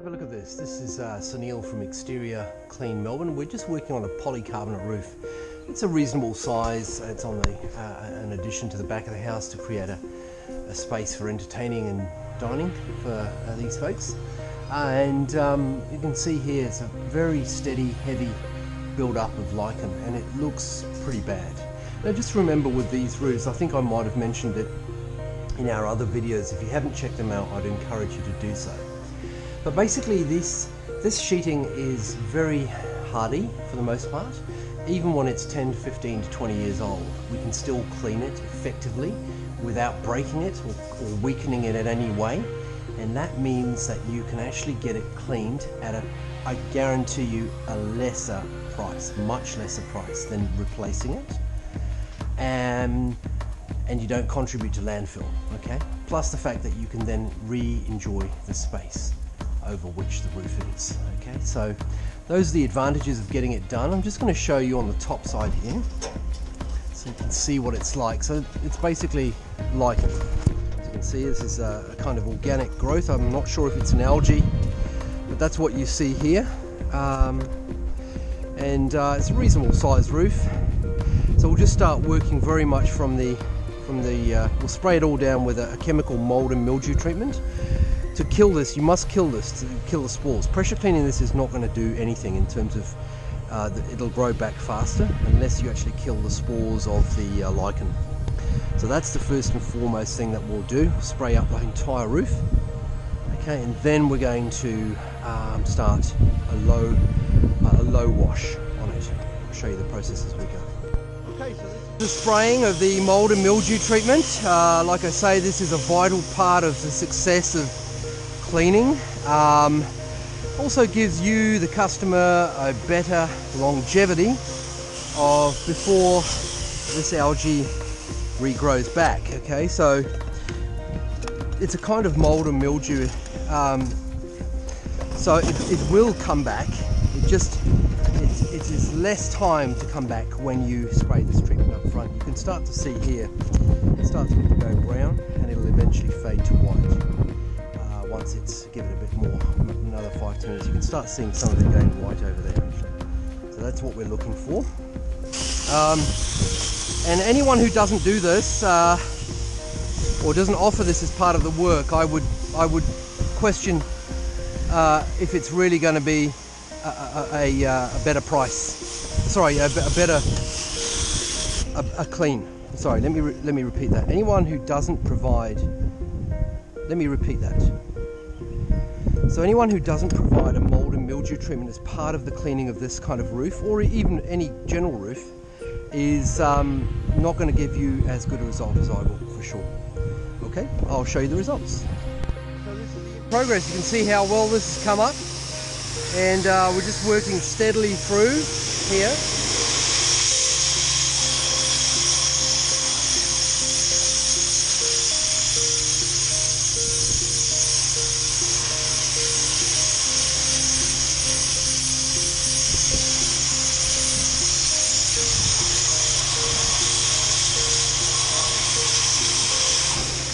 Have a look at this. This is Sunil from Exterior Clean Melbourne. We're just working on a polycarbonate roof. It's a reasonable size. It's on an addition to the back of the house to create a space for entertaining and dining for these folks. And you can see here it's a very steady, heavy build-up of lichen, and it looks pretty bad. Now just remember with these roofs, I think I might have mentioned it in our other videos. If you haven't checked them out, I'd encourage you to do so. But basically this sheeting is very hardy for the most part. Even when it's 10 to 15 to 20 years old, we can still clean it effectively without breaking it or weakening it in any way. And that means that you can actually get it cleaned at I guarantee you, a lesser price, much lesser price than replacing it. And you don't contribute to landfill, okay? Plus the fact that you can then re-enjoy the space over which the roof is, okay? So those are the advantages of getting it done. I'm just going to show you on the top side here so you can see what it's like. So it's basically lichen. As you can see, this is a kind of organic growth. I'm not sure if it's an algae, but that's what you see here. It's a reasonable sized roof. So we'll just start working very much we'll spray it all down with a chemical mold and mildew treatment. To kill this, you must kill this to kill the spores. Pressure cleaning this is not going to do anything in terms of it'll grow back faster unless you actually kill the spores of the lichen. So that's the first and foremost thing that we'll do. Spray up the entire roof. Okay, and then we're going to start a low wash on it. I'll show you the process as we go. Okay, so this is the spraying of the mold and mildew treatment. Like I say, this is a vital part of the success of cleaning. Also gives you, the customer, a better longevity of before this algae regrows back. Okay, so it's a kind of mold and mildew, so it will come back. It is less time to come back when you spray this treatment up front. You can start to see here, it starts to go brown and it'll eventually fade to white. Once it's given a bit more, another 5-10 minutes, you can start seeing some of it going white over there actually. So that's what we're looking for. And anyone who doesn't do this or doesn't offer this as part of the work, I would question if it's really going to be a better price. Sorry, a clean. Sorry, let me repeat that. Anyone who doesn't provide, let me repeat that. So anyone who doesn't provide a mold and mildew treatment as part of the cleaning of this kind of roof, or even any general roof, is not going to give you as good a result as I will, for sure. Okay, I'll show you the results. So this is the progress. You can see how well this has come up, and we're just working steadily through here.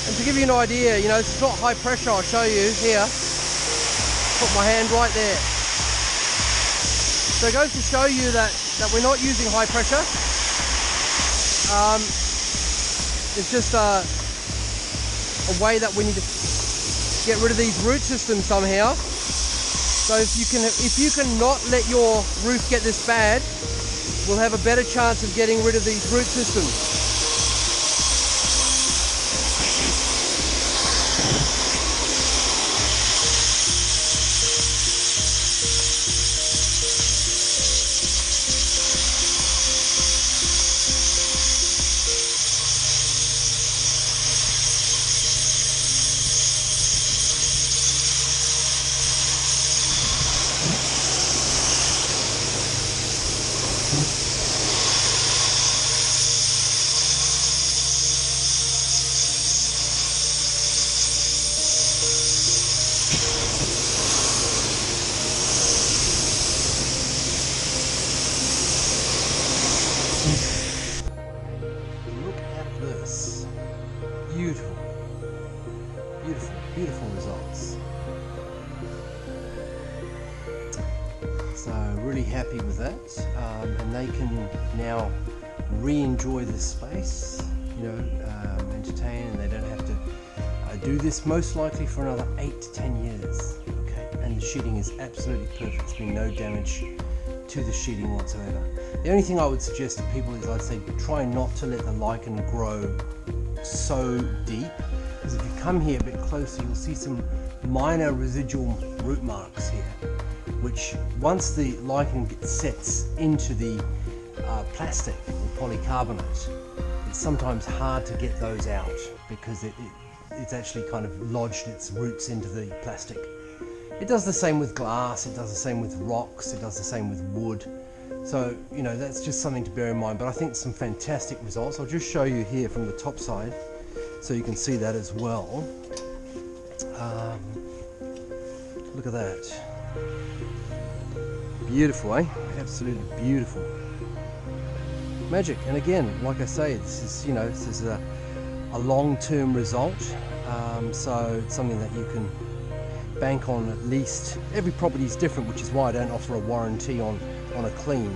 And to give you an idea, you know, it's not high pressure. I'll show you here. Put my hand right there. So it goes to show you that we're not using high pressure. It's just a way that we need to get rid of these root systems somehow. So if you can not let your roof get this bad, we'll have a better chance of getting rid of these root systems. Beautiful, beautiful, beautiful results. really happy with that, and they can now re-enjoy this space, you know, entertain, and they don't have to do this most likely for another 8 to 10 years. Okay, and the sheeting is absolutely perfect. There's been no damage to the sheeting whatsoever. The only thing I would suggest to people is, I'd say, try not to let the lichen grow so deep, because if you come here a bit closer, you'll see some minor residual root marks here, which once the lichen sets into the plastic or polycarbonate, it's sometimes hard to get those out, because it's actually kind of lodged its roots into the plastic. It does the same with glass, it does the same with rocks, it does the same with wood. So, you know, that's just something to bear in mind, but I think some fantastic results. I'll just show you here from the top side so you can see that as well. Look at that. Beautiful, eh? Absolutely beautiful. Magic. And again, like I say, this is, you know, this is a long-term result, so it's something that you can bank on. At least every property is different, which is why I don't offer a warranty on a clean,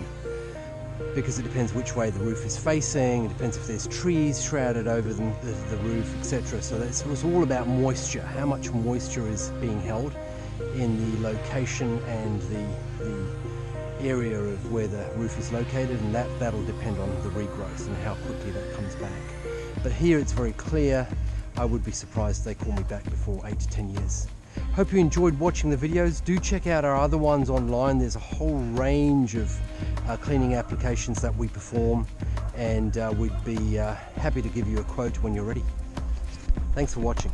because it depends which way the roof is facing, it depends if there's trees shrouded over the roof, etc. So it's all about moisture, how much moisture is being held in the location and the area of where the roof is located, and that'll depend on the regrowth and how quickly that comes back. But here it's very clear. I would be surprised if they call me back before 8 to 10 years. Hope you enjoyed watching the videos. Do check out our other ones online. There's a whole range of cleaning applications that we perform, and we'd be happy to give you a quote when you're ready. Thanks for watching.